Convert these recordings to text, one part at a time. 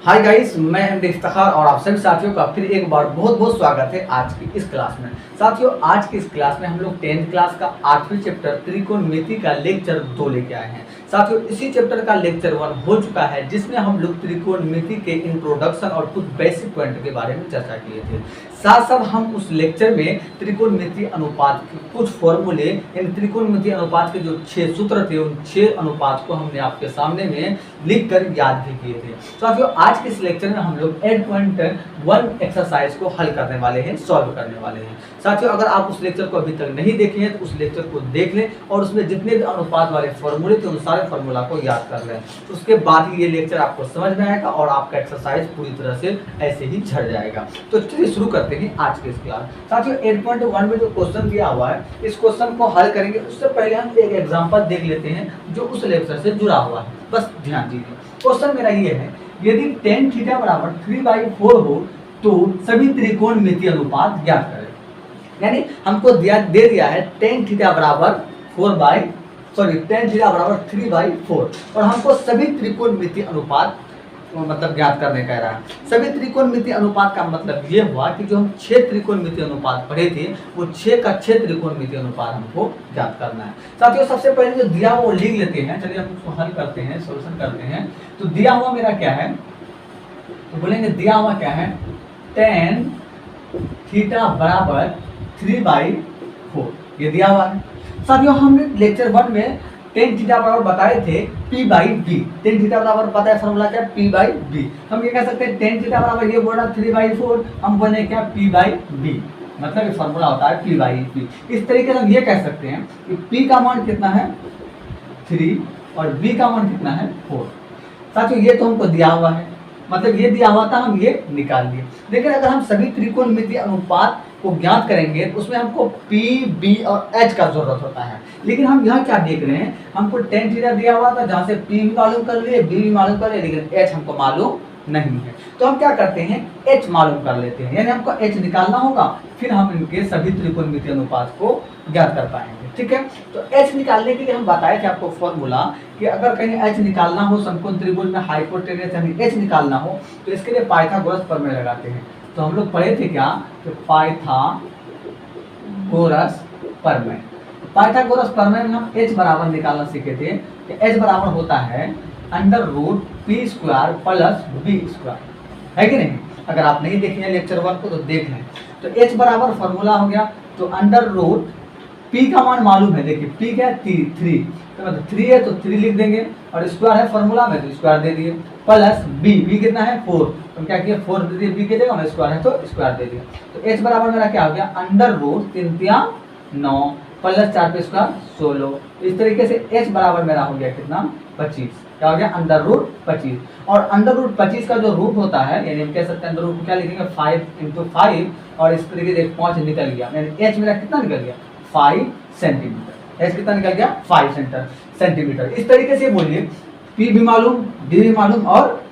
Hi guys, मैं MD Iftikhar और आप सभी साथियों का फिर एक बार बहुत बहुत स्वागत है आज की इस क्लास में। साथियों, आज की इस क्लास में हम लोग 10th क्लास का 8वीं चैप्टर त्रिकोणमिति का लेक्चर 2 लेके आए हैं। साथियों, इसी चैप्टर का लेक्चर 1 हो चुका है जिसमें हम लोग त्रिकोणमिति के इंट्रोडक्शन और कुछ बेसिक पॉइंट के बारे में चर्चा किए थे। साथ साथ हम उस लेक्चर में त्रिकोणमिति अनुपात के कुछ फॉर्मूले यानी त्रिकोणमिति अनुपात के जो 6 सूत्र थे उन 6 अनुपात को हमने आपके सामने में लिख कर याद भी किए थे। साथियों, आज के इस लेक्चर में हम लोग 8.1 एक्सरसाइज को हल करने वाले हैं, सॉल्व करने वाले हैं। साथियों, अगर आप उस लेक्चर को अभी तक नहीं देखे हैं तो उस लेक्चर को देख लें और उसमें जितने भी अनुपात वाले फॉर्मूले थे उन सारे फॉर्मूला को याद कर लें। उसके बाद ही ये लेक्चर आपको समझ में आएगा और आपका एक्सरसाइज पूरी तरह से ऐसे ही झड़ जाएगा। तो चलिए शुरू करते हैं आज के इस क्लास। साथियों, 8.1 में जो क्वेश्चन दिया हुआ है इस क्वेश्चन को हल करेंगे उससे पहले हम एक एग्जाम्पल देख लेते हैं जो उस लेक्चर से जुड़ा हुआ है। बस ध्यान दीजिए, क्वेश्चन मेरा ये है, यदि tan थीटा बराबर 3/4 हो तो सभी त्रिकोणमिति अनुपात ज्ञात करें। यानी हमको दे दिया है tan थीटा बराबर 3/4 और हमको सभी त्रिकोणमिति अनुपात मतलब ज्ञात करने कह रहा है। सभी त्रिकोणमिति अनुपात का मतलब ये हुआ कि जो हम 6 त्रिकोणमिति अनुपात पढ़े थे वो 6 का 6 त्रिकोणमिति अनुपात हमको ज्ञात करना है। साथियों, सबसे पहले जो दिया हुआ वो लिख लेते हैं। चलिए हम उसको हल करते हैं, सॉल्यूशन करते हैं। तो दिया हुआ मेरा क्या है, तो बोलेंगे दिया हुआ क्या है, tan थीटा बराबर 3/4 ये दिया हुआ है। साथियों, हमने लेक्चर 1 में tan थीटा बराबर बताए थे p/b। tan थीटा बराबर पता है फॉर्मूला क्या, p/b। हम ये कह सकते हैं tan थीटा बराबर ये बोला 3/4, हम बोले क्या p/b, मतलब ये फॉर्मूला होता है p/b। इस तरीके से हम ये कह सकते हैं कि p का मान कितना है 3 और b का मान कितना है 4। साथियों, ये तो हमको दिया हुआ है, मतलब ये दिया हुआ था, हम ये निकाल लिए। लेकिन अगर हम सभी त्रिकोणमिति अनुपात को ज्ञात करेंगे तो उसमें हमको P, B और H का जरूरत होता है। लेकिन हम यहाँ क्या देख रहे हैं, हमको tan थीटा दिया हुआ था जहाँ से P भी मालूम कर लिए, B भी मालूम कर लिए, लेकिन H हमको मालूम नहीं है। तो हम क्या करते हैं, H मालूम कर लेते हैं। यानी हमको H निकालना होगा, फिर हम इनके सभी त्रिकोणमिति अनुपात को ज्ञात कर पाएंगे। ठीक है, तो H निकालने के लिए हम बताए थे आपको फॉर्मूला कि अगर कहीं H निकालना हो, समकोण त्रिभुज में हाइपोटेनस यानी H निकालना हो तो इसके लिए पाइथागोरस प्रमेय लगाते हैं। तो हम लोग पढ़े थे क्या कि पाइथागोरस प्रमेय में हम H बराबर निकालना सीखे थे कि H बराबर होता है √p² + b², है कि नहीं। अगर आप नहीं देखे हैं लेक्चर 1 को तो देख लें। तो H बराबर फॉर्मूला हो गया, तो √p का मान मालूम है, देखिए p क्या है 3, तो मतलब 3 है तो 3 लिख देंगे और स्क्वायर है फॉर्मूला में तो स्क्वायर दे दिए, प्लस b कितना है 4, तो क्या किया 4 दे दिए, b की जगह में स्क्वायर है तो स्क्वायर दे दिया। तो h बराबर मेरा क्या हो गया √3 9 प्लस 4 पे स्क्वायर 16। इस तरीके से h बराबर मेरा हो गया कितना 25, क्या हो गया √25। और √25 का जो रूट होता है यानी हम कह सकते हैं √, क्या लिखेंगे 5 × 5 और इस तरीके से 5 निकल गया, यानी h मेरा कितना निकल गया 5 सेंटीमीटर। h कितना निकल गया 5 सेंटीमीटर। इस तरीके से बोलिए p भी मालूम, d भी मालूम और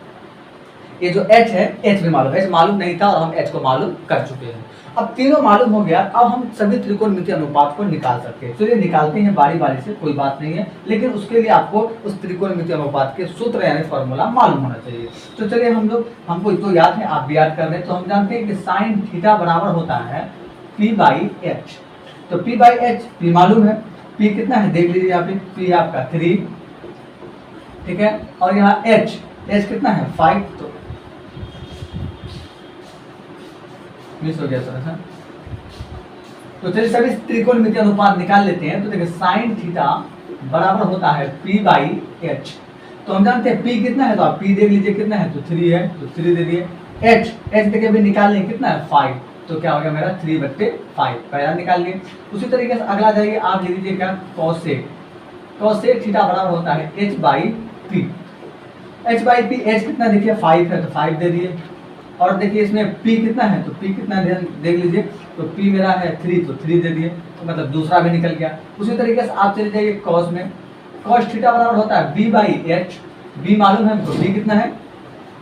ये जो h है h भी मालूम। h मालूम नहीं था और हम h को मालूम कर चुके हैं। अब तीनों मालूम हो गया, अब हम सभी त्रिकोणमिति अनुपात को निकाल सकते हैं। चलिए निकालते हैं बारी बारी से, कोई बात नहीं है, लेकिन उसके लिए आपको उस त्रिकोणमिति अनुपात के सूत्र यानी फॉर्मूला मालूम होना चाहिए। तो चलिए हमको तो याद है, आप भी याद कर रहे हैं। तो हम जानते हैं कि sin थीटा बराबर होता है p/h। तो p/h p मालूम है, p कितना है देख लीजिए यहाँ पे, p आपका 3, ठीक है, और यहाँ h कितना है 5, तो मिस हो गया सर। तो चलिए सभी त्रिकोणमिति अनुपात निकाल लेते हैं। तो देखिए sin थीटा बराबर होता है p/h। तो हम जानते हैं p कितना है, तो आप p देख लीजिए कितना है, तो 3 है तो 3 दे दिए। h देखिए अभी निकाल लें कितना है 5, तो क्या हो गया मेरा 3/5, पहला निकाल लिए। उसी तरीके से अगला जाइए, आप ले लीजिए क्या cosec थीटा बराबर होता है h/p। h कितना देखिए 5 है तो 5 दे दिए। और देखिए इसमें p कितना है, तो p कितना देख लीजिए, तो p मेरा है 3 तो 3 दे दिए, तो मतलब दूसरा भी निकल गया। उसी तरीके से आप चले जाइए cos में, cos थीटा बराबर होता है b/h। b मालूम है हमको, b कितना है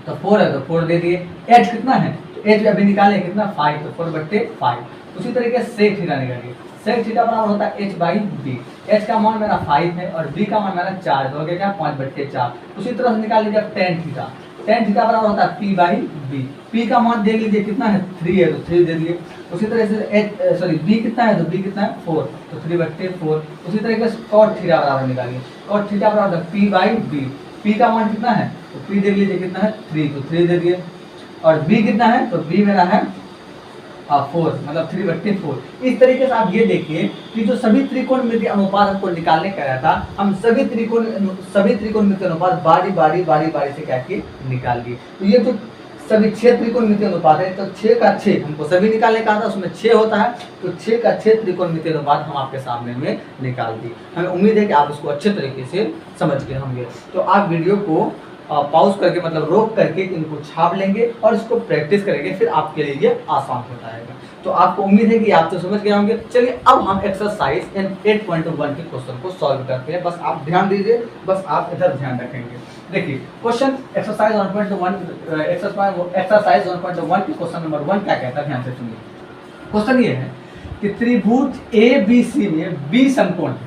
तो 4 है तो 4 दे दिए। h कितना है, तो h अभी निकाले कितना 5, तो 4/5। उसी तरीके से sec थीटा निकालिए, sec थीटा बराबर होता है h/b। h का मान मेरा 5 है और b का मान मेरा 4, तो हो गया क्या 5/4। उसी तरह से निकाल लीजिए tan थीटा, tan थीटा बराबर होता है p बाई b। p का मान देख लीजिए कितना है 3 है तो 3 दे दिए। उसी तरह से b कितना है तो b कितना है 4 तो 3/4। उसी तरीके से cot थीटा बराबर निकालिए, cot थीटा बराबर होता है p बाई b। p का मान कितना है तो p देख लीजिए कितना है 3 तो 3 दे दिए। और b कितना है तो b मेरा है 4 मतलब 3/4। इस तरीके से आप ये देखिए कि जो सभी त्रिकोणमितीय अनुपात हमको निकालने का रहा था, हम सभी त्रिकोणमितीय अनुपात बारी से क्या किए निकाल लिए। तो ये तो सभी 6 त्रिकोणमितीय अनुपात है, तो 6 का 6 हमको सभी निकालने का था, उसमें 6 होता है, तो 6 का 6 त्रिकोणमितीय अनुपात हम आपके सामने में निकाल दिए। हमें उम्मीद है कि आप इसको अच्छे तरीके से समझ गए होंगे। तो आप वीडियो को पॉज करके मतलब रोक करके इनको छाप लेंगे और इसको प्रैक्टिस करेंगे, फिर आपके लिए ये आसान हो जाएगा। तो आपको उम्मीद है कि आप तो समझ गए होंगे। चलिए अब हम एक्सरसाइज 8.1 के क्वेश्चन को सॉल्व करते हैं। बस आप ध्यान दीजिए, बस आप इधर ध्यान रखेंगे। देखिए क्वेश्चन एक्सरसाइज 1.1 के क्वेश्चन नंबर 1 क्या कहता है, ध्यान से सुनिए। क्वेश्चन ये है कि त्रिभुज ABC में B समकोण है।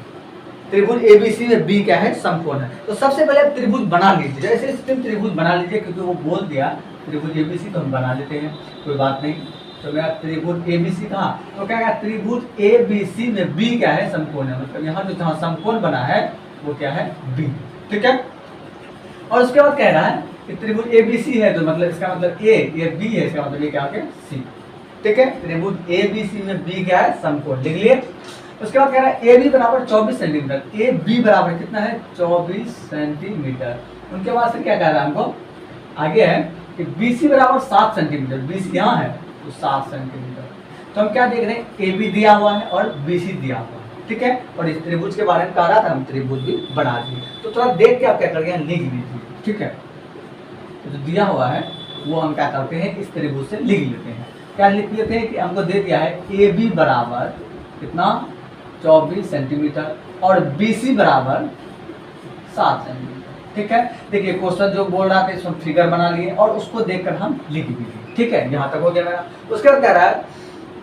त्रिभुज ABC में B क्या है समकोण है। तो सबसे पहले आप त्रिभुज बना लीजिए, जैसे त्रिभुज बना लीजिए, क्योंकि वो बोल दिया त्रिभुज ABC तो हम बना लेते हैं, कोई बात नहीं। तो मेरा त्रिभुज ABC कहाँ, तो क्या है त्रिभुज ABC में B क्या है समकोण है, मतलब यहाँ जो जहाँ समकोण बना है वो क्या है B, ठीक है। और उसके बाद कह रहा है कि त्रिभुज ABC है, तो मतलब इसका मतलब A, ये B है, इसका मतलब ये क्या है C, ठीक है। त्रिभुज ABC में B क्या है समकोण, लिख लिए। उसके बाद कह रहा है AB बराबर 24 सेंटीमीटर, AB बराबर कितना है 24 सेंटीमीटर। उनके बाद से क्या कह रहा है हमको आगे है कि BC बराबर 7 सेंटीमीटर, BC यहाँ है तो 7 सेंटीमीटर। तो हम क्या देख रहे हैं AB दिया हुआ है और BC दिया हुआ है, ठीक है। और इस त्रिभुज के बारे में कह रहा था, हम त्रिभुज भी बना दिए। तो थोड़ा देख के आप क्या करेंगे लिख लीजिए, ठीक है। तो जो दिया हुआ है वो हम क्या करते हैं इस त्रिभुज से लिख लेते हैं। क्या लिख लेते हैं कि हमको दे दिया है AB बराबर कितना 24 सेंटीमीटर और BC बराबर 7 सेंटीमीटर, ठीक है। देखिए क्वेश्चन जो बोल रहा था इसमें फिगर बना लिए और उसको देखकर हम लिख दीजिए, ठीक है। यहाँ तक हो गया मेरा। उसके बाद कह रहा है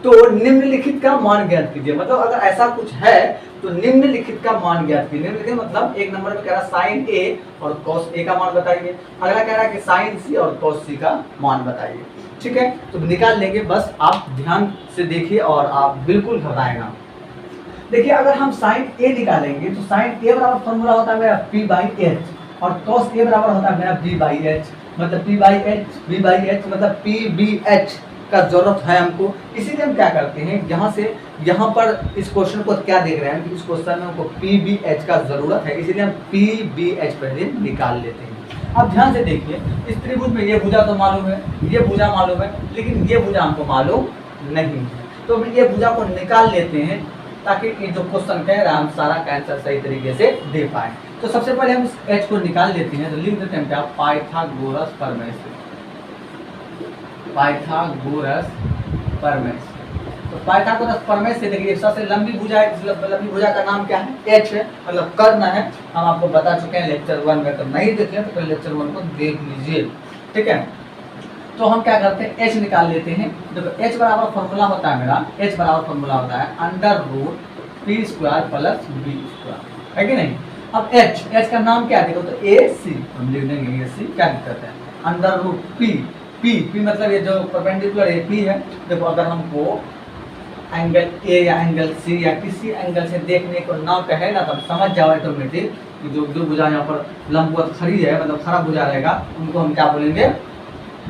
तो निम्नलिखित का मान ज्ञात कीजिए, मतलब अगर ऐसा कुछ है तो निम्नलिखित का मान ज्ञात कीजिए। निम्नलिखित मतलब एक नंबर में कह रहा है साइन A और कॉस A का मान बताइए। अगला कह रहा है कि साइन C और कॉस C का मान बताइए, ठीक है। तो निकाल लेंगे, बस आप ध्यान से देखिए और आप बिल्कुल घबराएगा। देखिए अगर हम साइन A निकालेंगे तो साइन A बराबर फॉर्मूला होता है मेरा P/H और cos A बराबर होता है मेरा B/H, मतलब B/H मतलब PBH का जरूरत है हमको। इसीलिए हम क्या करते हैं यहाँ पर इस क्वेश्चन को क्या देख रहे हैं कि इस क्वेश्चन में हमको PBH का जरूरत है, इसीलिए हम PBH पहले निकाल लेते हैं। अब ध्यान से देखिए इस त्रिभुज में ये भुजा तो मालूम है, ये भुजा मालूम है, लेकिन ये भुजा हमको मालूम नहीं है। तो हम ये भुजा को निकाल लेते हैं ताकि ये जो क्वेश्चन कह रहा है हम सारा का आंसर सही तरीके से दे पाए। तो सबसे पहले हम इस h को निकाल लेते हैं, तो लिख देते हैं क्या पाइथागोरस प्रमेय से। पाइथागोरस प्रमेय से, तो पाइथागोरस प्रमेय से देखिए सबसे लंबी भुजा है, लंबी भुजा का नाम क्या है h है, मतलब कर्ण है। हम आपको बता चुके हैं लेक्चर 1 में, तो नहीं देखे तो लेक्चर 1 को देख लीजिए, ठीक है। तो हम क्या करते हैं h निकाल लेते हैं। देखो h बराबर फॉर्मूला होता है मेरा, h बराबर फॉर्मूला होता है √p² + b², है कि नहीं। अब h का नाम क्या है देखो, तो AC हम लिख देंगे AC, क्या दिक्कत है। √p मतलब ये जो परपेंडिकुलर AP है। देखो अगर हमको एंगल A या एंगल C या किसी एंगल से देखने को ना कहे ना, तो समझ जाओ ऑटोमेटिक कि जो भुजा यहाँ पर लंबवत खड़ी है, मतलब खड़ा भुजा रहेगा, उनको हम क्या बोलेंगे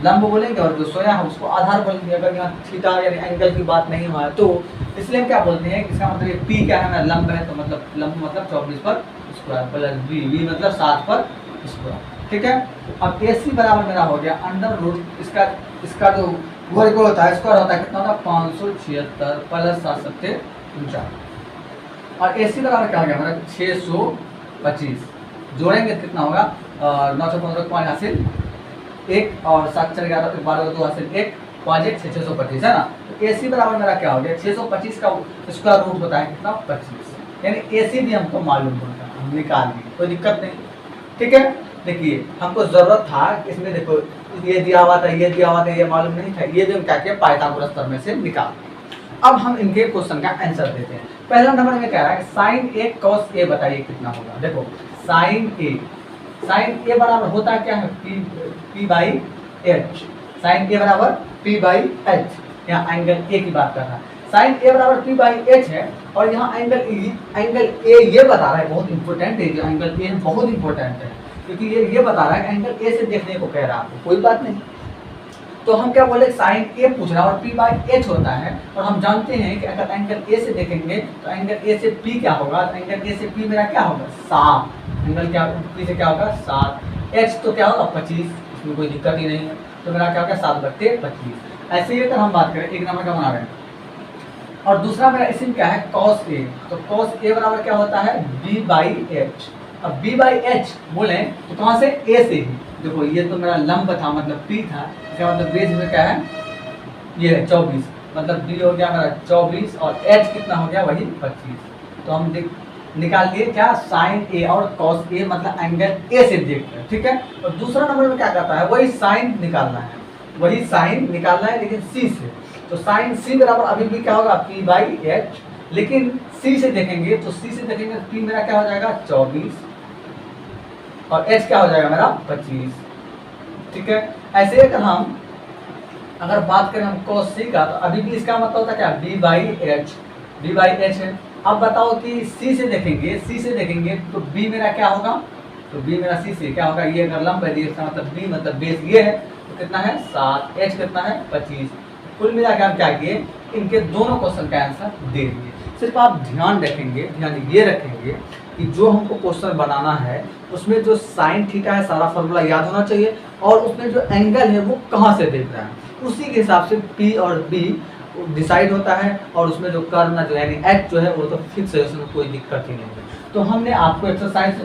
लंब बोलेंगे, और जो सोया है उसको आधार बोलेंगे। अगर यहाँ थीटा यानी एंगल की बात नहीं हुआ है तो इसलिए हम क्या बोलते हैं, इसका मतलब ये P क्या है ना लंब है, तो मतलब लंब मतलब 24 पर + b मतलब 7 पर², ठीक है। अब AC बराबर मेरा हो गया √ इसका जो वर्ग होता है स्क्वायर होता है कितना होता है 576 + 7 × 49, और AC बराबर क्या हो गया हमारा 625। जोड़ेंगे कितना होगा 915 पाँच हासिल 1 और 7 4 11 12 2 हासिल 1 5 1 625 है ना। तो AC बराबर मेरा क्या हो गया 625 का स्क्वायर रूट होता है कितना 25, यानी AC भी हमको मालूम होता है, हम निकाल दिए, कोई दिक्कत नहीं, ठीक है। देखिए हमको जरूरत था इसमें, देखो ये दिया हुआ था, ये दिया हुआ था, ये मालूम नहीं था, ये जो क्या किया पाइथागोरस प्रमेय से निकाल। अब हम इनके क्वेश्चन का आंसर देते हैं। पहला नंबर में कह रहा है साइन A cos A बताइए कितना होगा। देखो साइन A साइन ए बराबर होता क्या है, पी बाई एच। साइन ए बराबर पी बाई एच, यहाँ एंगल ए की बात कर रहा है। साइन ए बराबर पी बाई एच है, और यहाँ एंगल ए ये बता रहा है, बहुत इंपॉर्टेंट है जो एंगल ए बहुत इंपॉर्टेंट है, क्योंकि ये बता रहा है एंगल ए से देखने को कह रहा है आपको, कोई बात नहीं। तो हम क्या बोले, साइन ए पूछ रहा है और पी बाई एच होता है, और हम जानते हैं कि अगर एंगल ए से देखेंगे तो एंगल ए से पी क्या होगा, एंगल ए से पी मेरा क्या होगा 7, एंगल क्या पी से क्या होगा 7, एच तो क्या होगा 25, इसमें कोई दिक्कत ही नहीं है, तो मेरा क्या होगा 7/25। ऐसे ही अगर हम बात करें, एक नंबर का बना रहे हैं, और दूसरा मेरा इसी में क्या है कॉस ए, तो कॉस ए बराबर क्या होता है बी बाई एच। अब बी बाई एच बोले तो कहाँ से, ए से ही, देखो ये तो मेरा लंब था मतलब पी था, इसका मतलब बेस में क्या है ये है 24, मतलब बी हो गया मेरा 24 और एच कितना हो गया वही 25। तो हम निकाल लिए क्या, साइन ए और कॉस ए, मतलब एंगल ए से देखते हैं, ठीक है। और दूसरा नंबर में क्या करता है, वही साइन निकालना है, वही साइन निकालना है लेकिन सी से। तो साइन सी बराबर अभी भी क्या होगा पी बाई एच, लेकिन सी से देखेंगे तो सी से देखेंगे तो पी मेरा क्या हो जाएगा 24 और एच क्या हो जाएगा मेरा 25, ठीक है। ऐसे अगर हम बात करें हम cos सी का, तो अभी भी इसका मतलब होता है क्या b बाई एच है। अब बताओ कि c से देखेंगे तो b मेरा क्या होगा, तो b मेरा c से क्या होगा, ये अगर लंब है इसका मतलब b मतलब बेस ये है, तो कितना है 7, h कितना है 25। कुल मिला के हम क्या किए, इनके दोनों क्वेश्चन का आंसर दे दिए। सिर्फ आप ध्यान ये रखेंगे कि जो हमको क्वेश्चन बनाना है उसमें जो साइन थीटा है सारा फॉर्मूला याद होना चाहिए, और उसमें जो एंगल है वो कहाँ से देख रहा है, उसी के हिसाब से P और B डिसाइड होता है, और उसमें जो कर्व जो यानी H जो है वो तो फिक्स है, उसमें कोई दिक्कत ही नहीं है। तो हमने आपको एक्सरसाइज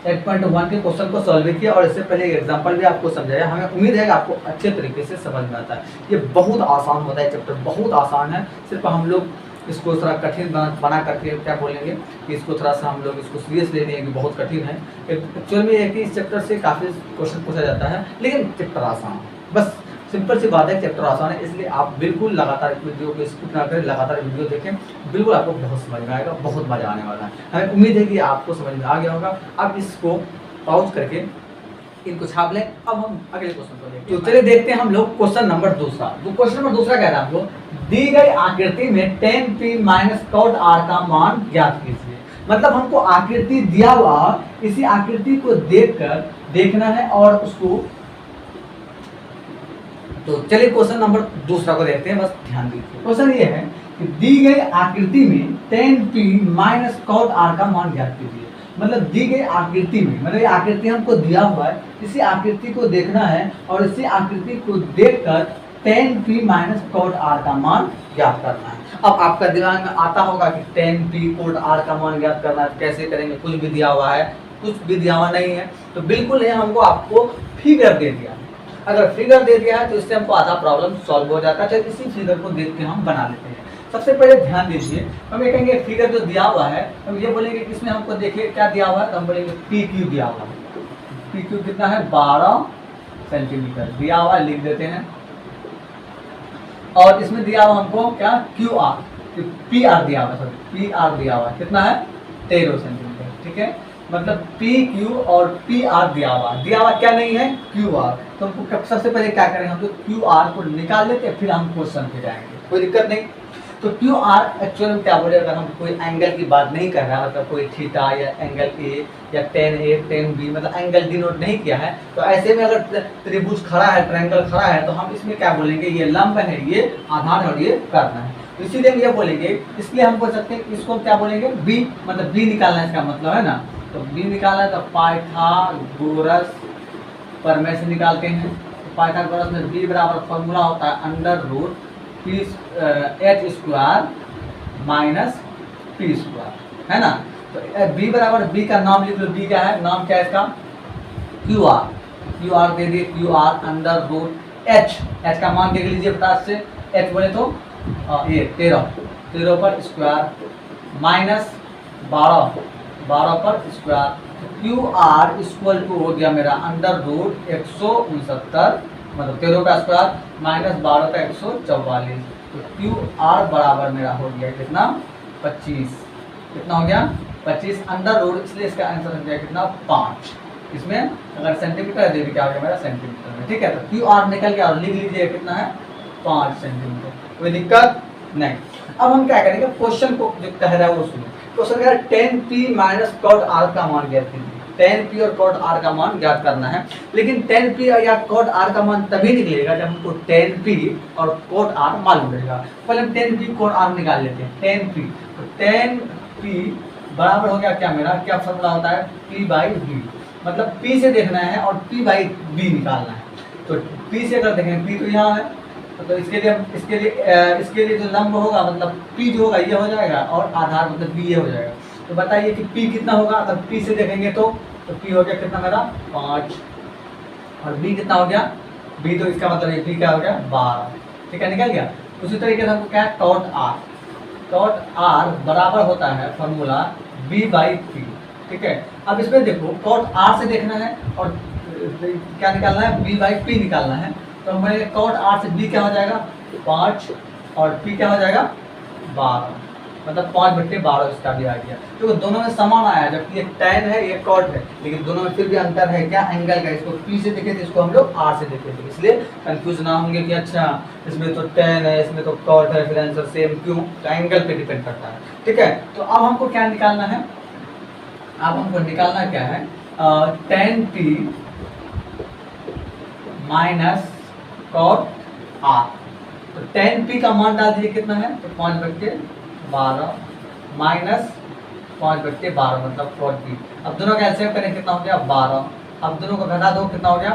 8.1 के क्वेश्चन को सॉल्व किया, और इससे पहले एग्जांपल भी आपको समझाया। हमें उम्मीद है कि आपको अच्छे तरीके से समझ में आता है। ये बहुत आसान होता है, चैप्टर बहुत आसान है, सिर्फ हम लोग इसको थोड़ा कठिन बना करके क्या बोलेंगे कि इसको थोड़ा सा हम लोग इसको सीरियस ले लेंगे कि बहुत कठिन है। एक्चुअल में है कि इस चैप्टर से काफ़ी क्वेश्चन पूछा जाता है, लेकिन चैप्टर आसान है, बस सिंपल सी बात है, चैप्टर आसान है। इसलिए आप बिल्कुल लगातार वीडियो को स्किप ना करें, लगातार वीडियो देखें, बिल्कुल आपको बहुत समझ में आएगा, बहुत मज़ा आने वाला है। हमें उम्मीद है कि आपको समझ में आ गया होगा। अब इसको पॉज करके इनको छाप लें। अब हम अगले क्वेश्चन को देखते हैं। तो चलिए देखते हैं हम लोग क्वेश्चन नंबर दूसरा। तो क्वेश्चन नंबर दूसरा कह रहा है हमको, दी गई आकृति में tan p minus cot r का मान ज्ञात कीजिए। मतलब हमको आकृति दिया हुआ, इसी आकृति को देखकर देखना है और उसको, तो चलिए क्वेश्चन नंबर दूसरा को देखते हैं, बस ध्यान दीजिए। क्वेश्चन ये है कि दी गई आकृति में tan p minus cot r का मान ज्ञात कीजिए। मतलब दी गई आकृति में, मतलब ये आकृति हमको दिया हुआ है, इसी आकृति को देखना है और इसी आकृति को देखकर tan p minus cot r का मान ज्ञात करना है। अब आपका दिमाग में आता होगा कि tan p cot r का मान ज्ञात करना है, कैसे करेंगे, कुछ भी दिया हुआ है, कुछ भी दिया हुआ नहीं है, तो बिल्कुल ये हमको आपको फिगर दे दिया। अगर फिगर दे दिया है तो इससे हमको आधा प्रॉब्लम सॉल्व हो जाता है। चलिए इसी फिगर को देख के हम बना लेते हैं। सबसे पहले ध्यान दीजिए, हम ये कहेंगे फिगर जो दिया हुआ है, हम ये बोलेंगे कि इसमें हमको देखिए क्या दिया हुआ है, तो हम बोलेंगे पी क्यू दिया हुआ है। पी क्यू कितना है 12 सेंटीमीटर दिया हुआ है, लिख देते हैं। और इसमें दिया हुआ हमको क्या क्यू आर, पी आर दिया हुआ है, सॉरी पी आर दिया हुआ है, कितना है 13 सेंटीमीटर, ठीक है। मतलब पी क्यू और पी आर दिया हुआ क्या नहीं है क्यू आर। तो हमको सबसे पहले क्या करेंगे, हम तो क्यू आर को निकाल लेते हैं, फिर हम क्वेश्चन पे जाएंगे, कोई दिक्कत नहीं। तो क्यू आर एक्चुअल में क्या बोले, अगर हम कोई एंगल की बात नहीं कर रहा, मतलब कोई थीटा या एंगल ए या tan A tan B, मतलब एंगल डिनोट नहीं किया है, तो ऐसे में अगर त्रिभुज खड़ा है, ट्रायंगल खड़ा है, तो हम इसमें क्या बोलेंगे, ये लंब है, ये आधार है और ये कर्ण है, तो इसीलिए हम ये बोलेंगे। इसलिए हम बोल सकते हैं इसको क्या बोलेंगे B, मतलब B निकालना है, इसका मतलब है ना। तो B निकालना है तो पाइथागोरस प्रमेय से निकालते हैं। तो पाइथागोरस में B बराबर फॉर्मूला होता है under root h square minus p square, है ना। तो b बराबर b का नाम लिख लो, b क्या है, नाम क्या है इसका क्यू आर दे दिए, Q R under root h का मान देख लीजिए फटाक से, h बोले तो ये 13 पर स्क्वायर माइनस 12 पर square, Q R equal to हो गया मेरा अंडर रूट 169, मतलब 13 का स्क्वायर माइनस 12 का 144। तो क्यू आर बराबर मेरा हो गया कितना 25, कितना हो गया 25 अंडर रूट, इसलिए इसका आंसर हो गया कितना 5। इसमें अगर सेंटीमीटर है तो क्या हो गया मेरा सेंटीमीटर में, ठीक है। तो क्यू आर निकल गया और लिख लीजिए कितना है 5 सेंटीमीटर, कोई दिक्कत नहीं। अब हम क्या करेंगे, क्वेश्चन को जो कह रहा है वो सुनिए। क्वेश्चन कह रहा है tan p minus cot r का मान ज्ञात कीजिए। tan p और cot r का मान ज्ञात करना है, लेकिन tan p या cot r का मान तभी निकलेगा जब हमको tan p और cot r मालूम रहेगा। पहले हम tan p cot r निकाल लेते हैं। tan p, तो tan p बराबर हो गया क्या मेरा, क्या फॉर्मूला होता है p बाई b, मतलब p से देखना है और p बाई b निकालना है। तो p से अगर देखें p तो यहाँ है, तो इसके लिए जो लंब होगा मतलब p जो होगा ये हो जाएगा और आधार मतलब b ये हो जाएगा। तो बताइए कि p कितना होगा, अगर p से देखेंगे तो p हो गया कितना मेरा 5, और b कितना हो गया b, तो इसका मतलब ये b क्या हो गया 12, ठीक है, निकल गया। उसी तरीके से हमको क्या है cot r बराबर होता है फॉर्मूला b बाई p, ठीक है। अब इसमें देखो cot r से देखना है और क्या निकालना है b बाई p निकालना है। तो हमें cot r से b क्या हो जाएगा 5 और p क्या हो जाएगा 12, मतलब 5/12 इसका भी आ गया। तो दोनों में समान आया, जबकि ये tan है ये cot है, लेकिन दोनों में फिर भी अंतर है क्या, एंगल का। इसको p से देखे थे, इसको हम लोग r से देखे थे, इसलिए कंफ्यूज ना होंगे कि अच्छा इसमें तो tan है इसमें तो cot है, फिर आंसर सेम क्यों, तो एंगल पे डिपेंड करता है, ठीक है। तो अब हमको क्या निकालना है, अब हमको निकालना क्या है tan p minus cot r। तो tan p का मान डाल दीजिए कितना है, तो 5/12 माइनस 5/12 मतलब cot p। अब दोनों का एलसीएम करें कितना हो गया 12, अब दोनों को घटा दो कितना हो गया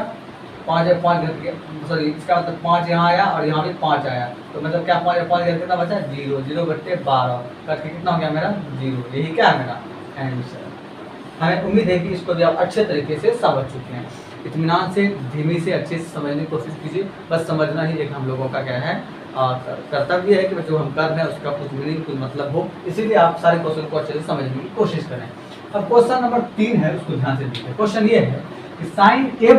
5 घट गया, सॉरी इसका मतलब 5 यहाँ आया और यहाँ भी 5 आया, तो मतलब क्या 5 कितना बचा 0/12 करके कितना हो गया मेरा 0। यही क्या है मेरा आंसर। हमें उम्मीद है कि इसको भी आप अच्छे तरीके से समझ चुके हैं। इत्मीनान से धीमी से अच्छे से समझने की कोशिश कीजिए, बस समझना ही एक हम लोगों का क्या है कर्तव्य है कि जो हम कर रहे हैं उसका कुछ मीनिंग कुछ मतलब हो, इसीलिए आप सारे क्वेश्चन को अच्छे से समझने की कोशिश करें। अब क्वेश्चन नंबर 3 है, उसको ध्यान से देखिए। क्वेश्चन ये है कि साइन ए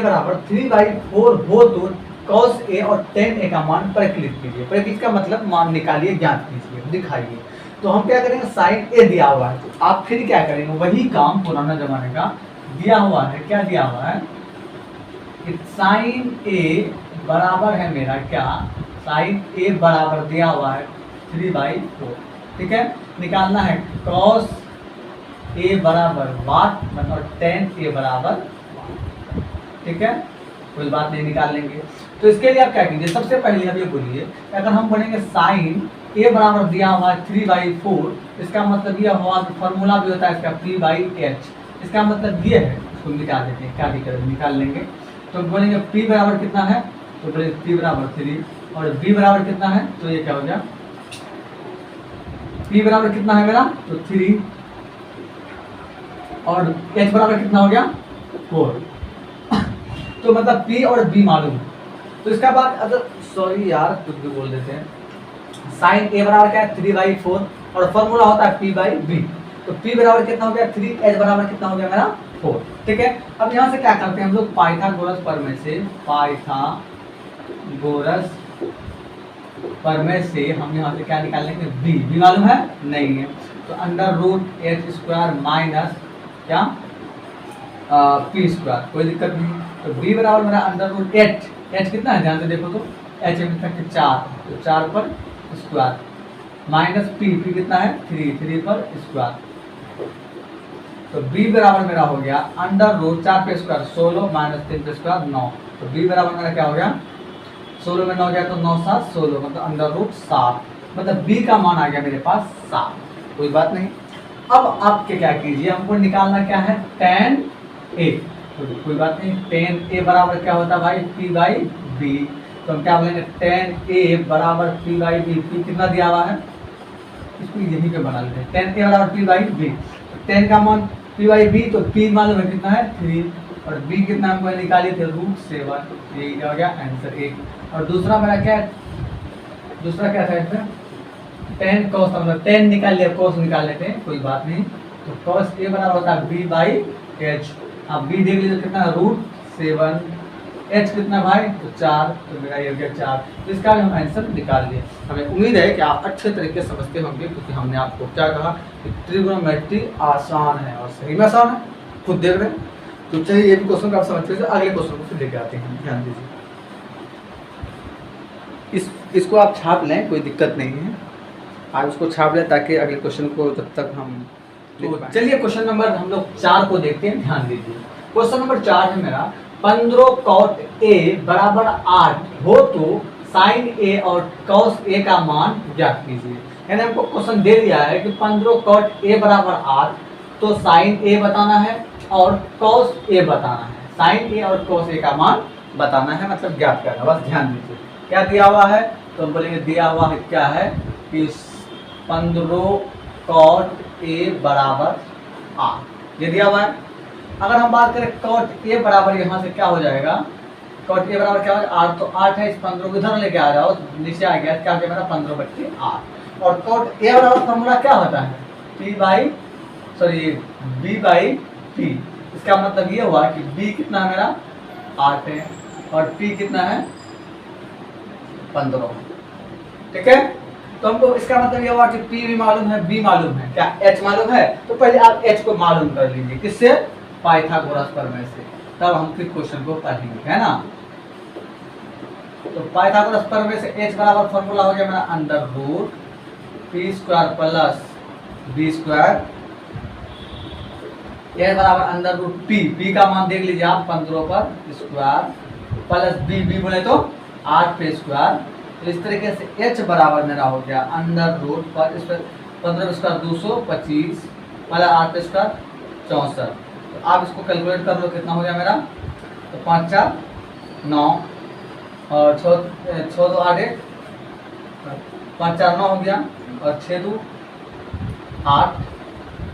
बराबर 3/4 हो तो cos a और tan a का मान परिकलित कीजिए। परिकलित का मतलब मान निकालिए, ज्ञात कीजिए, दिखाइए। तो हम क्या करेंगे, साइन ए दिया हुआ है, तो आप फिर क्या करेंगे, वही काम पुराना जमाने का दिया हुआ है। क्या दिया हुआ है कि साइन ए बराबर है मेरा क्या, साइन ए बराबर दिया हुआ है 3/4, ठीक है। निकालना है cos ए बराबर वाट मतलब tan ए बराबर, ठीक है, कोई बात नहीं, निकाल लेंगे। तो इसके लिए आप क्या कीजिए, सबसे पहले आप ये बोलिए अगर हम बोलेंगे साइन ए बराबर दिया हुआ है 3/4, इसका मतलब ये हुआ कि फॉर्मूला भी होता है इसका p/h, इसका मतलब ये है, इसको निकाल देते हैं, क्या दिक्कत निकाल लेंगे। तो बोलेंगे p बराबर कितना है, तो बोलेंगे p बराबर 3 और b बराबर कितना है, तो ये क्या हो गया p बराबर कितना है मेरा, तो 3 और h बराबर कितना हो गया 4। तो मतलब p और b मालूम है। तो इसका बाद अगर सॉरी यार कुछ भी बोल देते हैं, साइन ए बराबर क्या है 3/4 और फॉर्मूला होता है p/b, तो p बराबर कितना हो गया 3, h बराबर कितना हो गया मेरा 4, ठीक है। अब यहाँ से क्या करते हैं हम लोग, पाइथागोरस प्रमेय से, पाइथागोरस प्रमेय से हम यहाँ से क्या निकाल लेंगे b मालूम है नहीं है, तो √h² माइनस क्या p², कोई दिक्कत नहीं। तो b बराबर मेरा √h, h कितना है ध्यान से देखो तो h कितना है 4, तो 4 पर स्क्वायर माइनस p कितना है 3 पर स्क्वायर, तो b बराबर मेरा हो गया √4 पे स्क्वायर 16 माइनस 3 पे स्क्वायर 9, तो b बराबर मेरा क्या हो गया 16 में 9 गया तो 9 7 16 मतलब √7, मतलब b का मान आ गया मेरे पास 7, कोई बात नहीं। अब आप क्या कीजिए, हमको निकालना क्या है tan a, तो कोई बात नहीं, tan a बराबर क्या होता है भाई p/b, तो हम क्या बोलेंगे tan a बराबर p/b, p कितना दिया हुआ है इसको यहीं पे बना लेते हैं, tan a बराबर p/b, tan का मान p/b, तो p मालूम है कितना है 3 और b कितना हमको निकाले थे √7, ये क्या हो गया आंसर 1। और दूसरा मेरा क्या है, दूसरा क्या था इसमें tan cos, मतलब tan निकाल लिया cos निकाल लेते हैं, कोई बात नहीं। तो cos a बराबर होता है b/h, अब b देख लीजिए कितना √7, h कितना भाई तो 4, तो मेरा ये हो गया 4, तो इसका भी हम आंसर निकाल लिए। हमें उम्मीद है कि आप अच्छे तरीके से समझते होंगे, क्योंकि हमने आपको क्या कहा कि ट्रिग्नोमेट्री आसान है और सही में आसान है। खुद देख रहे हैं। तो चलिए ये भी क्वेश्चन को आप समझ लीजिए, अगले क्वेश्चन को फिर लेके आते हैं, ध्यान दीजिए। इसको आप छाप लें, कोई दिक्कत नहीं है, आप इसको छाप लें ताकि अगले क्वेश्चन को जब तक हम। तो चलिए क्वेश्चन नंबर हम लोग 4 को देखते हैं, ध्यान दीजिए। क्वेश्चन नंबर 4 है मेरा 15 cot a बराबर 8 हो तो साइन a और cos a का मान ज्ञात कीजिए। यानी हमको क्वेश्चन दे दिया है कि 15 cot a बराबर 8, तो साइन a बताना है और cos a बताना है। साइन a और cos a का मान बताना है, मतलब ज्ञात करना। बस ध्यान दीजिए क्या दिया हुआ है, तो हम बोलेंगे दिया हुआ है क्या है कि 15 cot a बराबर 8, ये दिया हुआ है। अगर हम बात करें cot a बराबर, यहाँ से क्या हो जाएगा, cot a बराबर क्या होगा 8, तो 8 है, इस 15 को इधर लेके आ जाओ, नीचे आ गया, क्या हो गया मेरा 15/8। और cot a बराबर फॉर्मूला क्या होता है b/p। इसका मतलब ये हुआ कि b कितना है मेरा 8 है और p कितना है 15, ठीक है। तो हमको इसका मतलब ये हुआ कि p भी मालूम है, b मालूम है, क्या h मालूम है। तो पहले आप h को मालूम कर लीजिए, किससे, पाइथागोरस प्रमेय से, तब हम फिर क्वेश्चन को पढ़ेंगे, है ना। तो पाइथागोरस प्रमेय से h बराबर फॉर्मूला हो गया मेरा √p² प्लस b², h बराबर √p का मान देख लीजिए आप 15 पर स्क्वायर प्लस b बोले तो 8 पे स्क्वायर। तो इस तरीके से h बराबर मेरा हो गया √ पर इस पर 15 स्क्वायर 225 प्लस 8 स्क्वायर 64। तो आप इसको कैलकुलेट कर लो कितना हो गया मेरा, तो 5 4 9 और 6 2 8 1, 5 4 9 हो गया और 6 2 8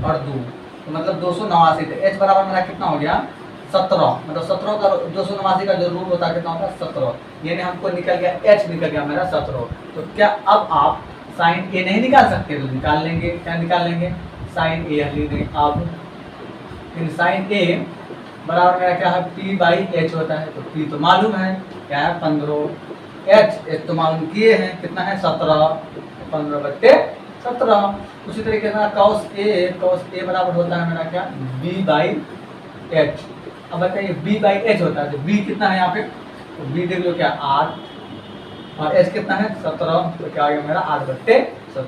और 2, तो मतलब 289। तो h बराबर मेरा कितना हो गया 17, मतलब 17 का 289 का जो रूट होता है कितना होता है 17, यानी हमको निकल गया h निकल गया मेरा 17। तो क्या अब आप साइन a नहीं निकाल सकते, तो निकाल लेंगे, क्या निकाल लेंगे साइन a लिख देंगे। अब साइन a बराबर मेरा क्या है p/h होता है, तो p तो मालूम है क्या है 15, h तो मालूम किए हैं कितना है 17, 15/17। उसी तरीके से cos a बराबर होता है मेरा क्या b/h। अब बताइए b/h होता है, तो b कितना है यहाँ पे, तो b देख लो क्या 8 और h कितना है 17, तो क्या आ गया मेरा 8/17।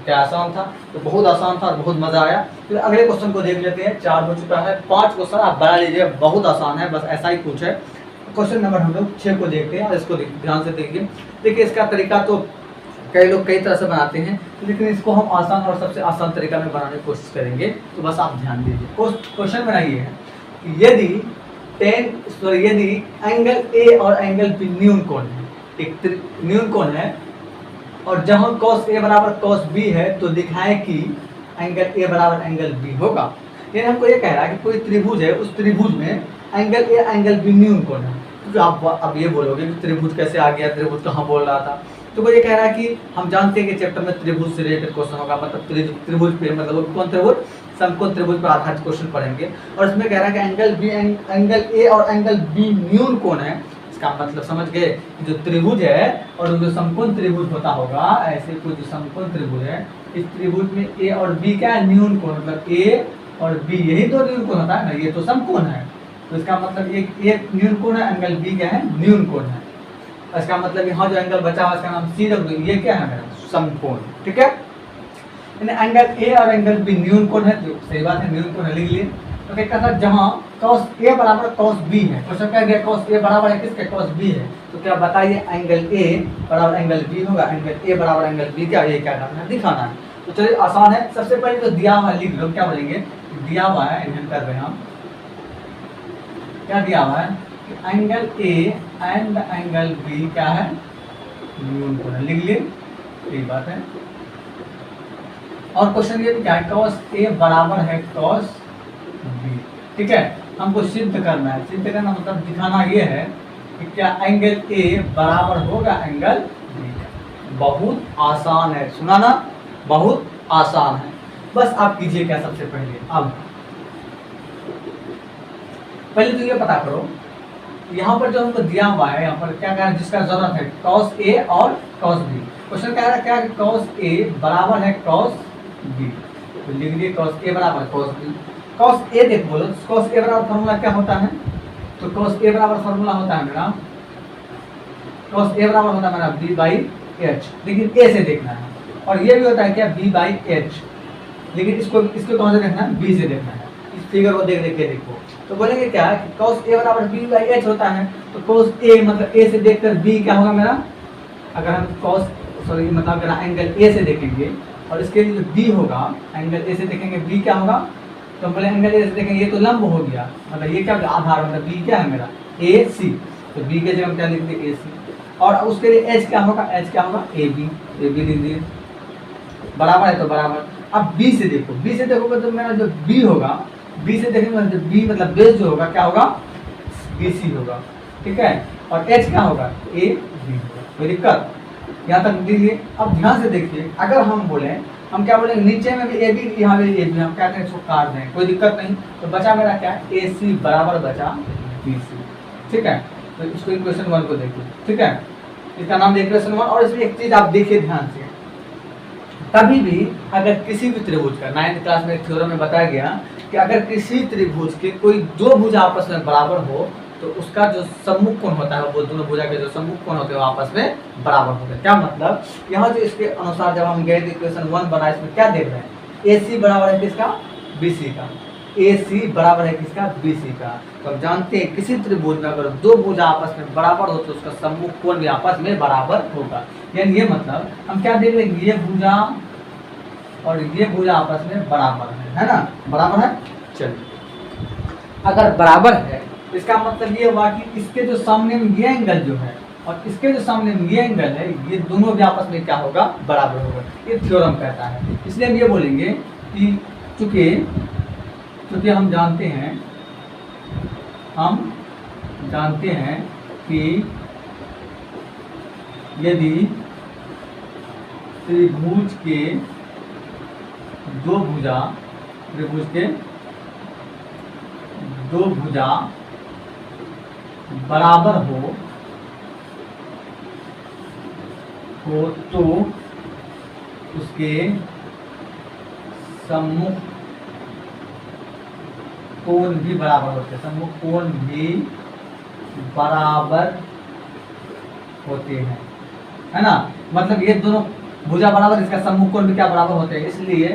क्या आसान था, तो बहुत आसान था और बहुत मजा आया। फिर अगले क्वेश्चन को देख लेते हैं, 4 हो चुका है, 5 क्वेश्चन आप बना लीजिए, बहुत आसान है, बस ऐसा ही कुछ है। क्वेश्चन नंबर हम लोग 6 को देखते हैं और इसको ध्यान से देखिए। देखिए इसका तरीका तो कई लोग कई तरह से बनाते हैं, लेकिन इसको हम आसान और सबसे आसान तरीका में बनाने की कोशिश करेंगे, तो बस आप ध्यान दीजिए। क्वेश्चन मेरा ये है कि यदि एंगल ए और एंगल बी न्यून कोण है, एक न्यून कोण है, और जहां cos a बराबर cos b है, तो दिखाएं कि एंगल a बराबर एंगल b होगा। यानी हमको ये कह रहा है कि कोई त्रिभुज है, उस त्रिभुज में एंगल a एंगल b न्यून कोण है। क्योंकि आप अब ये बोलोगे कि त्रिभुज कैसे आ गया, त्रिभुज कहाँ बोल रहा था, तो वो ये कह रहा है कि हम जानते हैं कि चैप्टर में त्रिभुज से रिलेटेड क्वेश्चन होगा, मतलब त्रिभुज पे, मतलब कौन त्रिभुज, समकोण त्रिभुज पर आधारित क्वेश्चन पढ़ेंगे। और इसमें कह रहा है कि एंगल ए और एंगल बी न्यून कोण है। इसका मतलब समझ गए, जो त्रिभुज है और जो समकोण त्रिभुज होता होगा, ऐसे कोई जो समकोण त्रिभुज है, इस त्रिभुज में ए और बी क्या है न्यून कोण, मतलब ए और बी यही तो न्यून कोण होता है ना, ये तो समकोण है। तो इसका मतलब एक न्यून कोण है, एंगल बी क्या है न्यून कोण है। इसका मतलब यहाँ जो एंगल बचा हुआ इसका नाम सी रख दो, ये क्या है मेरा समकोण, ठीक है। एंगल ए और एंगल बी न्यून कोण है, तो सही बात है न्यून कोण है, लिख लिए। तो क्या कहता है जहाँ cos a बराबर cos b है, क्वेश्चन क्या गया cos a बराबर है किसके cos b है, तो क्या बताइए एंगल a बराबर एंगल b होगा, एंगल a बराबर एंगल b क्या, ये क्या करना है दिखाना है। तो चलिए आसान है, सबसे पहले तो दिया हुआ लिख लो, क्या बोलेंगे दिया हुआ है, इन्हें कर रहे हैं हम, क्या दिया हुआ है angle a and angle b क्या है न्यून कोण है, लिख लिए, यही बात है। और क्वेश्चन ये क्या है cos a बराबर है cos b, ठीक है। हमको सिद्ध करना है, सिद्ध करना मतलब दिखाना ये है कि क्या एंगल a बराबर होगा एंगल b। बहुत आसान है, सुना ना, बहुत आसान है। बस आप कीजिए क्या सबसे पहले, अब पहले तो ये पता करो यहाँ पर जो हमको दिया हुआ है, यहाँ पर क्या कह रहा है जिसका जरूरत है cos a और cos b। क्वेश्चन कह रहा है क्या cos a बराबर है cos b, तो लिख दिए cos a बराबर cos b। cos a देख बोलो, cos a बराबर फॉर्मूला क्या होता है? तो cos a बराबर फॉर्मूला होता है मेरा, cos a बराबर होता है मेरा b by h, लेकिन a से देखना है। और ये भी होता है क्या, b by h, लेकिन इसको कौन से देखना है, b से देखना है। इस फिगर को देख के देखो, तो बोलेंगे क्या कि cos a बराबर b by h होता है, तो cos a मतलब a से देखकर b क्या होगा मेरा, अगर हम मतलब अगर एंगल a से देखेंगे और इसके लिए जो b होगा, एंगल a से देखेंगे b क्या होगा, तो हम बोले एंगल a से देखेंगे, ये तो लंब हो गया, मतलब ये क्या आधार, मतलब b क्या है मेरा, AC, तो b के जगह हम क्या लिख देंगे AC, और उसके लिए h क्या होगा, h क्या होगा AB लिख दिए, बराबर है तो बराबर। अब b से देखोगे तो मेरा जो b होगा, b से देखेंगे तो b मतलब बेस जो होगा क्या होगा, BC होगा, ठीक है, और h क्या होगा, AB होगा। कोई दिक्कत, यहाँ तक दीजिए। अब ध्यान से देखिए, अगर हम बोले, हम क्या बोलेंगे, नीचे में भी AB, यहाँ भी AB, हम क्या करें, इसको काट दें, कोई दिक्कत नहीं, तो बचा मेरा क्या, AC बराबर बचा BC, ठीक है। तो इसको इक्वेशन 1 को देखिए, ठीक है, इसका नाम देखिए इक्वेशन 1। और इसमें एक चीज आप देखिए ध्यान से, कभी भी अगर किसी भी त्रिभुज का 9th क्लास में एक थ्योरम में बताया गया कि अगर किसी त्रिभुज के कोई दो भुजा आपस में बराबर हो तो उसका जो सम्मुख कोण होता है, वो दोनों भुजा के जो सम्मुख कोण होते हैं वो आपस में बराबर होते हैं। क्या मतलब, यहाँ जो इसके अनुसार जब हम गए इक्वेशन 1 बना, इसमें क्या देख रहे हैं, AC बराबर है किसका, BC का, AC बराबर है किसका, BC का। तो हम जानते हैं किसी त्रिभुज में अगर दो भुजा आपस में बराबर हो तो उसका सम्मुख कोण भी आपस में बराबर होगा। यानी ये मतलब हम क्या देख रहे हैं, ये भुजा और ये भुजा आपस में बराबर है ना, बराबर है। चलिए, अगर बराबर है इसका मतलब ये हुआ कि इसके जो सामने में ये एंगल जो है और इसके जो सामने में ये एंगल है, ये दोनों भी आपस में क्या होगा, बराबर होगा। ये थ्योरम कहता है। इसलिए हम ये बोलेंगे कि चूंकि हम जानते हैं कि यदि त्रिभुज के दो भुजा बराबर हो तो उसके सम्मुख कोण भी बराबर होते हैं, सम्मुख कोण भी बराबर होते हैं, है ना। मतलब ये दोनों भुजा बराबर, इसका सम्मुख कोण भी क्या बराबर होते हैं, इसलिए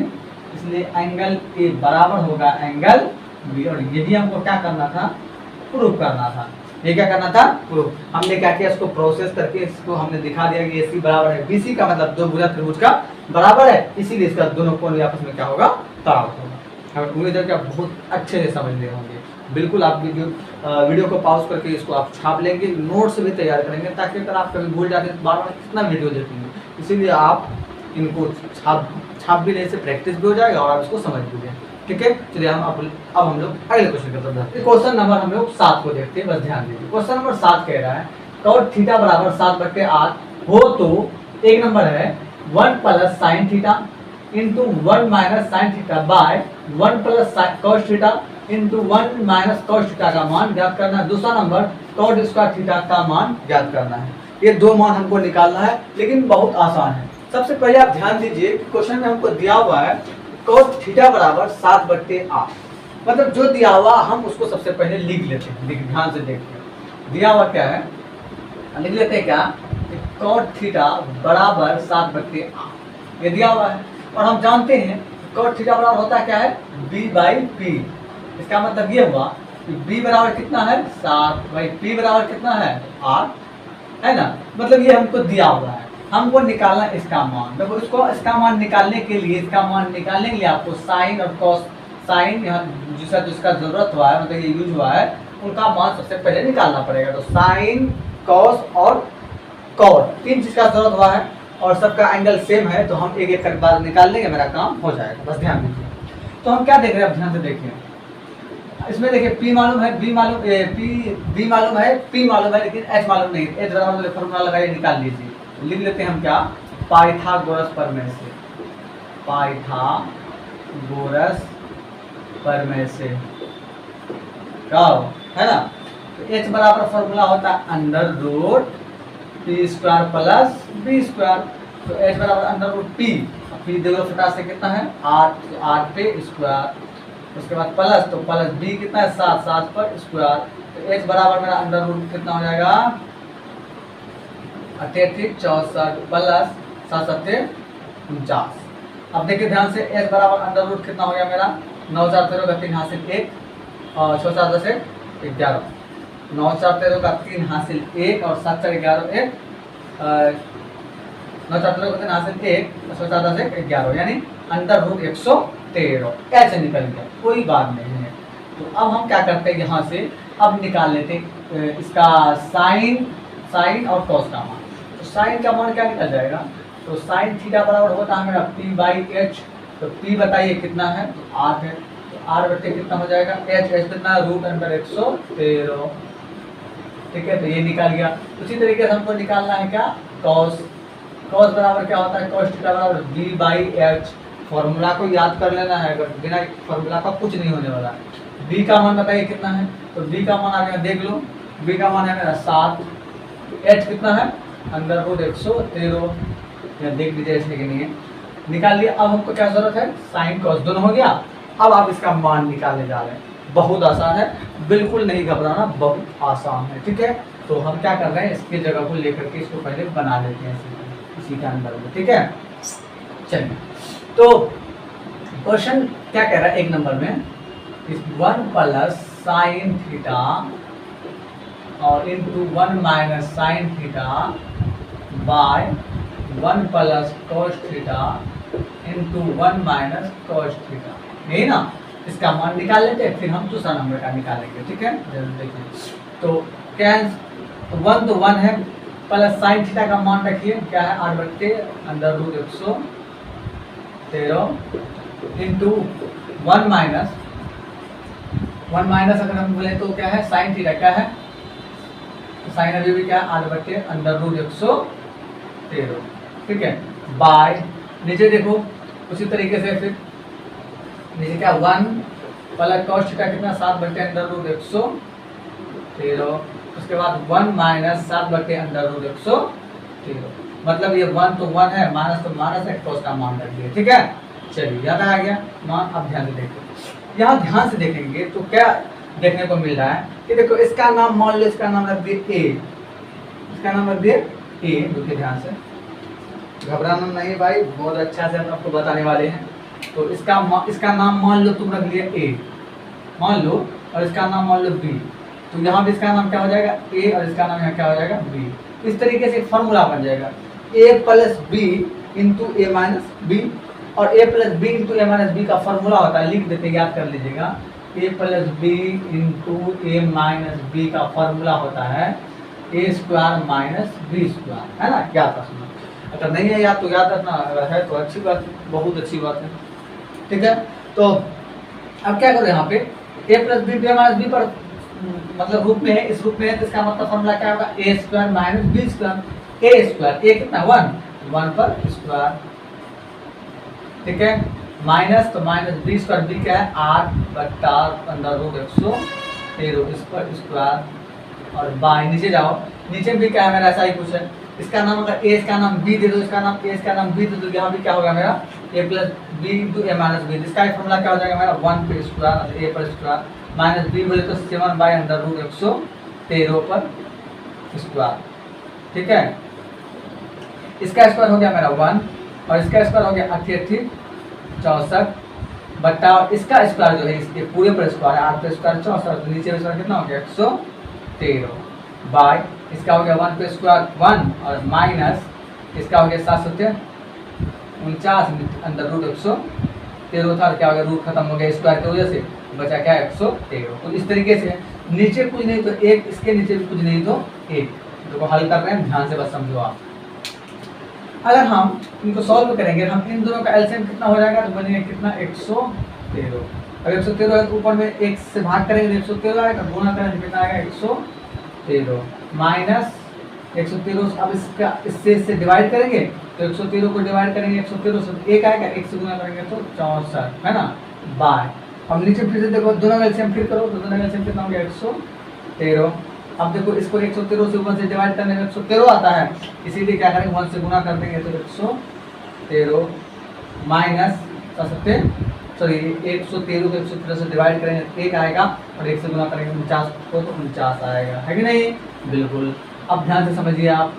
एंगल ए बराबर होगा एंगल बी। और यही हमको क्या करना था, प्रूफ करना था। ये क्या करना था, प्रूफ। हमने क्या किया, इसको प्रोसेस करके इसको हमने दिखा दिया कि AC बराबर है BC का, मतलब दो भुजा त्रिभुज का बराबर है, इसीलिए इसका दोनों कोण आपस में क्या होगा, बराबर होगा। उम्मीद है कि आप बहुत अच्छे से समझ रहे होंगे। बिल्कुल आप वीडियो को पॉज करके इसको आप छाप लेंगे, नोट्स भी तैयार करेंगे, ताकि अगर आप कभी भूल जाते हैं तो बार-बार कितना वीडियो देखेंगे, इसीलिए आप इनको छाप भी लेने से प्रैक्टिस भी हो जाएगा और आप इसको समझ भी लेंगे, ठीक है। चलिए अब हम लोग अगले क्वेश्चन की तरफ बढ़ते हैं। क्वेश्चन नंबर हम लोग 7 को देखते हैं, बस ध्यान दीजिए। क्वेश्चन नंबर 7 कह रहा है cos थीटा बराबर 7/8 हो तो एक नंबर है 1 + sin theta into 1 - sin theta by 1 + cos theta into 1 - cos theta का मान ज्ञात करना है। दूसरा नंबर cot स्क्वायर थीटा का मान ज्ञात करना है। ये दो मान हमको निकालना है, लेकिन बहुत आसान है। सबसे पहले आप ध्यान दीजिए कि क्वेश्चन में हमको दिया हुआ है cos थीटा बराबर 7/8, मतलब जो दिया हुआ हम उसको सबसे पहले लिख लेते हैं। ध्यान से देखिए दिया हुआ क्या है, लिख लेते हैं क्या, cot थीटा बराबर 7/8 ये दिया हुआ है। और हम जानते हैं cot थीटा बराबर होता है क्या है, B/P। इसका मतलब ये हुआ कि B बराबर कितना है, 7/P बराबर कितना है, 8, है ना। मतलब ये हमको दिया हुआ है, हमको निकालना इसका मान। देखो इसका मान निकालने के लिए आपको साइन और कॉस, साइन यहाँ जिसका जरूरत हुआ है, मतलब ये यूज हुआ है, उनका मान सबसे पहले निकालना पड़ेगा। तो साइन, कॉस और कॉट, तीन चीज का जरूरत हुआ है और सबका एंगल सेम है, तो हम एक एक करके बाद निकाल लेंगे, मेरा काम हो जाएगा। बस ध्यान दीजिए। तो हम क्या देख रहे हैं, अब ध्यान से देखिए। इसमें देखिए P मालूम है, B मालूम है, P मालूम है, लेकिन H मालूम नहीं। H बराबर फॉर्मूला लगाइए, निकाल लीजिए। लिख लेते हैं हम क्या, पाइथागोरस प्रमेय से क्या है ना। तो H बराबर फॉर्मूला होता है √P² + B²। तो H बराबर √P, P देखो फटाक से कितना है, 8 पे स्क्वायर उसके बाद प्लस, तो प्लस बी कितना है 7, 7 पर स्क्वायर, तो x बराबर मेरा अंडर रूट कितना हो जाएगा 38 64 प्लस 7 7 49। अब देखिए ध्यान से h बराबर अंडर रूट कितना हो गया मेरा 9 4 13 का 3 हासिल 1 और 6 7 10 11, 9 4 13 का 3 हासिल 1 और 7 4 11 1, 9 4 13 का 3 हासिल 1 और 6 7 10 11, यानी अंडर रूट 113 ऐसे निकल गया, कोई बात नहीं है। तो अब हम क्या करते हैं यहाँ से अब निकाल लेते हैं इसका साइन और कॉस का मान। तो साइन का मान क्या निकल जाएगा, तो साइन थीटा बराबर होता है मेरा p/h, तो p बताइए कितना है, तो r है, तो r बटे कितना हो जाएगा h कितना रूट अंडर 113, ठीक है, तो ये निकाल गया। उसी तरीके से हमको निकालना है क्या कॉस, कॉस बराबर क्या होता है कॉस थीटा बराबर b/h, फॉर्मूला को याद कर लेना है, अगर बिना फॉर्मूला का कुछ नहीं होने वाला है। b का मान बताइए कितना है, तो b का मान आ गया देख लो, b का मान है मेरा 7, h कितना है अंडर रूट 113, देख लीजिए इसमें कि नहीं है, निकाल लिया। अब हमको क्या जरूरत है साइन कॉस दोनों हो गया। अब आप इसका मान निकालने जा रहे हैं, बहुत आसान है, बिल्कुल नहीं घबराना, बहुत आसान है, ठीक है। तो हम क्या कर रहे हैं इसकी जगह को लेकर के इसको पहले बना लेते हैं इसी के अंदर में, ठीक है। चलिए तो क्वेश्चन क्या कह रहा है एक नंबर में, 1 प्लस साइन थीटा और into 1 minus sine theta by 1 plus cos theta into 1 minus cos theta, यही ना, इसका मान निकाल लेते हैं, फिर हम दूसरा नंबर का निकालेंगे, ठीक है। देखिए तो क्या 1 तो 1 है, प्लस साइन थीटा का मान रखिए क्या है r बट्टे अंडर रूट 113 इंटू 1 माइनस अगर हम बोले तो क्या है साइन थीटा क्या है, साइन अभी भी क्या है r बट्टे अंडर रूट 113, ठीक है, बाय नीचे देखो उसी तरीके से फिर नीचे क्या 1 प्लस कॉस थीटा कितना 7 बट्टे अंडर रूट 113, उसके बाद 1 माइनस 7 बट्टे अंडर रूट 113, मतलब ये 1 तो 1 है, माइनस तो माइनस है, कॉस का मान रख दिया, ठीक है। चलिए याद आ गया मान। अब ध्यान से देखो, यहाँ ध्यान से देखेंगे तो क्या देखने को मिल रहा है कि देखो इसका नाम मान लो, इसका नाम रख दिए a, इसका नाम रख दिए a, देखिए ध्यान से, घबराना नहीं भाई, बहुत अच्छा से हम आपको बताने वाले हैं। तो इसका नाम मान लो तुम रख लिया a, मान लो, और इसका नाम मान लो b, तो यहाँ भी इसका नाम क्या हो जाएगा a और इसका नाम यहाँ क्या हो जाएगा b। इस तरीके से फॉर्मूला बन जाएगा a plus B into A minus B, और a plus B into A minus B का फॉर्मूला होता है, लिख देते याद कर लीजिएगा, a plus B into A minus B का फॉर्मूला होता है a square minus B square, है ना, याद रखना। अगर नहीं है याद तो याद रखना, अगर है तो अच्छी बात, बहुत अच्छी बात है, ठीक है। तो अब क्या करो यहाँ पे a plus B A minus B पर मतलब रूप में है, इस रूप में है, तो इसका मतलब फॉर्मूला क्या होगा a square minus B square, a square a कितना 1 पर स्क्वायर, ठीक है, माइनस तो माइनस बी स्क्वायर, बी क्या है 8 बट्टा अंडर रूट 113 इस पर स्क्वायर, और बाय नीचे जाओ, नीचे भी क्या है मेरा ऐसा ही कुछ है, इसका नाम अगर a इसका नाम b दे दो, इसका नाम a इसका नाम b दे दो, यहाँ भी क्या होगा मेरा a plus B into A minus B, इसका फॉर्मूला क्या हो जाएगा मेरा 1 पर स्क्वायर a पर स्क्वायर माइनस बी बोले तो 7 बाई अंडर रूट 113 पर स्क्वायर, ठीक है। इसका स्क्वायर हो गया मेरा 1 और इसका स्क्वायर हो गया 88 64 बट्टा, और इसका स्क्वायर जो है इसके पूरे पर स्क्वायर है 8 पर स्क्वायर 64, तो नीचे स्क्वायर कितना हो गया 113 बाय इसका हो गया 1 पे स्क्वायर 1 और माइनस इसका हो गया 749 अंडर रूट 113 था, क्या हो गया रूट खत्म हो गया स्क्वायर की वजह से, बचा क्या 113। तो इस तरीके से नीचे कुछ नहीं तो एक, इसके नीचे भी कुछ नहीं तो एक, तो हल कर रहे हैं, ध्यान से बस समझो आप। अगर हम इनको सॉल्व करेंगे, हम इन दोनों का एलसीएम कितना हो जाएगा, तो बनेगा कितना 113, अगर 113 है तो ऊपर में 1 से भाग करेंगे 113 आएगा, गुणा करेंगे कितना आएगा 113 माइनस 113, अब इसका इससे डिवाइड करेंगे तो 113 को डिवाइड करेंगे 113 से 1 आएगा, 1 से गुणा करेंगे तो 64, है ना, बाय। अब नीचे फिर से देखो दोनों का एलसीएम फिर करो, तो दोनों का एलसीएम कितना हो गया 113। अब देखो इसको 113 से 1 से डिवाइड करने में 113 आता है, इसीलिए क्या करेंगे 1 से गुणा कर देंगे तो 113 माइनस 64 सॉरी 113 को 113 से डिवाइड करेंगे 1 आएगा, और 1 से गुना करेंगे 49 को तो 49 आएगा, है कि नहीं? बिल्कुल। अब ध्यान से समझिए, आप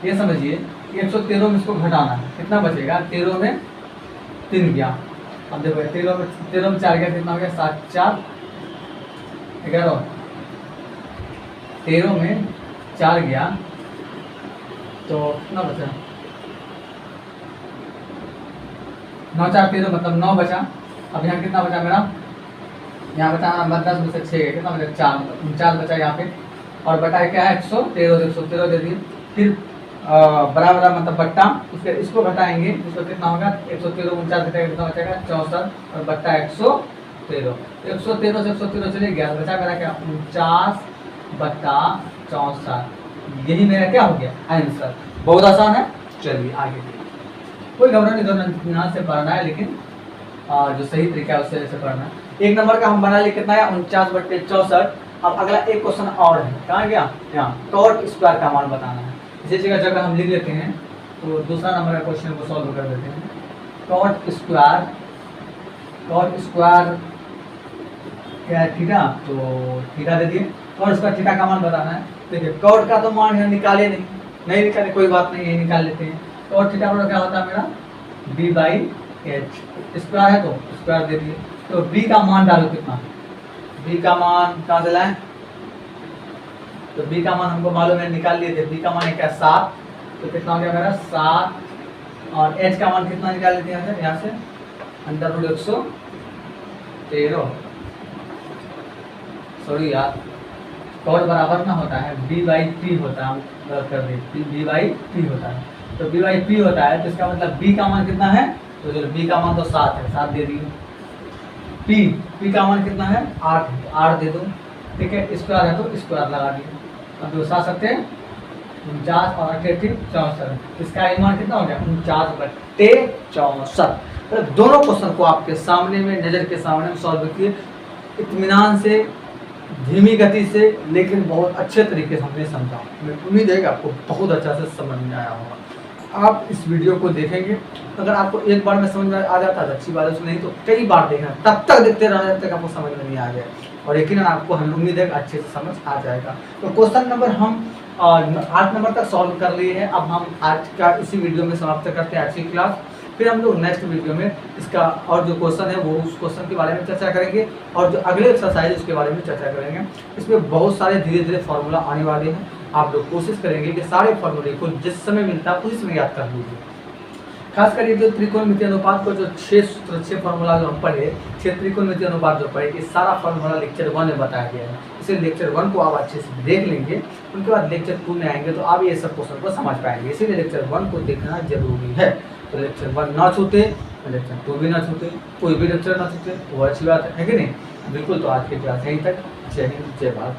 ये समझिए 113 में इसको घटाना है, कितना बचेगा? 13 में 3 गया। अब देखो 13 में 4 गया, कितना हो गया? 7 4 11। 13 में 4 गया तो कितना बचा? 9 4 13 मतलब 9 बचा। अब यहाँ कितना बचा मेरा? यहाँ बचा 10 में से 6 कितना बचा? 4 मतलब 49 बचा यहाँ पे। और बटा क्या है? 113 दे दिए। फिर बराबर मतलब बट्टा, उसके इसको घटाएंगे, इसको कितना होगा? 113 49 घटाएंगे कितना बचेगा? 64 और बट्टा 113। 113 से 113 चले गया, बचा मेरा क्या? 49 बट्टा 64। यही मेरा क्या हो गया? आंसर। बहुत आसान है। चलिए आगे कोई घबराने की यहाँ से पढ़ना है, लेकिन जो सही तरीका है उससे ऐसे पढ़ना है। 1 नंबर का हम बना लिए, कितना है? 49/64। अब अगला एक क्वेश्चन और है, कहाँ गया? यहाँ कॉट स्क्वायर का मान बताना है। इसी जगह हम लिख लेते हैं, तो दूसरा नंबर का क्वेश्चन को सॉल्व कर देते हैं। कॉट स्क्वायर क्या है? थीटा, तो थीटा दे दिए। कॉट स्क्वायर थीटा का मान बताना है। देखिए कॉट का तो मान है निकाले नहीं निकाले, कोई बात नहीं, ये निकाल लेते हैं। कॉट थीटा बराबर क्या होता है मेरा? b/h। स्क्वायर है तो स्क्वायर दे दिए। तो b का मान डालो, कितना? b का मान कहाँ से लाएं? तो b का मान हमको मालूम है, निकाल लिए थे। b का मान है क्या? 7। तो कितना हो गया मेरा? 7। और h का मान कितना निकाल लेते हैं यहाँ से? √113। सॉरी यार, कॉट बराबर ना होता है b/p होता है, हम गलत कर दें, b/p होता है। तो b/p होता है, तो इसका मतलब b का मान कितना है? तो चलो b का मान तो 7 है, 7 दे दिए। p का मान कितना है? 8 है, 8 दे दो। ठीक है, स्क्वायर है तो स्क्वायर लगा दिए। अब दो 7 सकते हैं 49 और 8 64। इसका मान कितना हो गया? 49/64। तो दोनों क्वेश्चन को आपके सामने में, नज़र के सामने सॉल्व किए, इत्मीनान से, धीमी गति से, लेकिन बहुत अच्छे तरीके से हमने समझा। मैं उम्मीद है कि आपको बहुत अच्छा से समझ में आया होगा। आप इस वीडियो को देखेंगे, अगर आपको एक बार में समझ में आ जाता है अच्छी बात है, नहीं तो कई बार देखना, तब तक देखते रहना जब तक आपको समझ में नहीं आ जाए। और यकीनन आपको हमें उम्मीद है कि अच्छे से समझ आ जाएगा। तो क्वेश्चन नंबर हम 8 नंबर तक सॉल्व कर लिए हैं। अब हम आज का इसी वीडियो में समाप्त करते हैं आज की क्लास। फिर हम लोग नेक्स्ट वीडियो में इसका और जो क्वेश्चन है वो उस क्वेश्चन के बारे में चर्चा करेंगे, और जो अगले एक्सरसाइज उसके बारे में चर्चा करेंगे। इसमें बहुत सारे धीरे धीरे फार्मूला आने वाले हैं। आप लोग कोशिश करेंगे कि सारे फार्मूले को जिस समय मिलता है उसी समय याद कर लीजिए। खास कर ये जो त्रिकोणमितीय अनुपात को जो 6 फार्मूला जो हम पढ़े, 6 त्रिकोणमितीय अनुपात जो पढ़े, ये सारा फार्मूला लेक्चर 1 में बताया गया है। इसे लेक्चर 1 को आप अच्छे से देख लेंगे, उनके बाद लेक्चर 2 में आएंगे तो आप ये सब क्वेश्चन को समझ पाएंगे। इसीलिए लेक्चर 1 को देखना जरूरी है। तो लेक्चर 1 ना छूटे, लेक्चर 2 भी ना छूटे, कोई भी लेक्चर ना छूटे, वो अच्छी बात है कि नहीं? बिल्कुल। तो आज की क्लास यहीं तक। जय हिंद, जय भारत।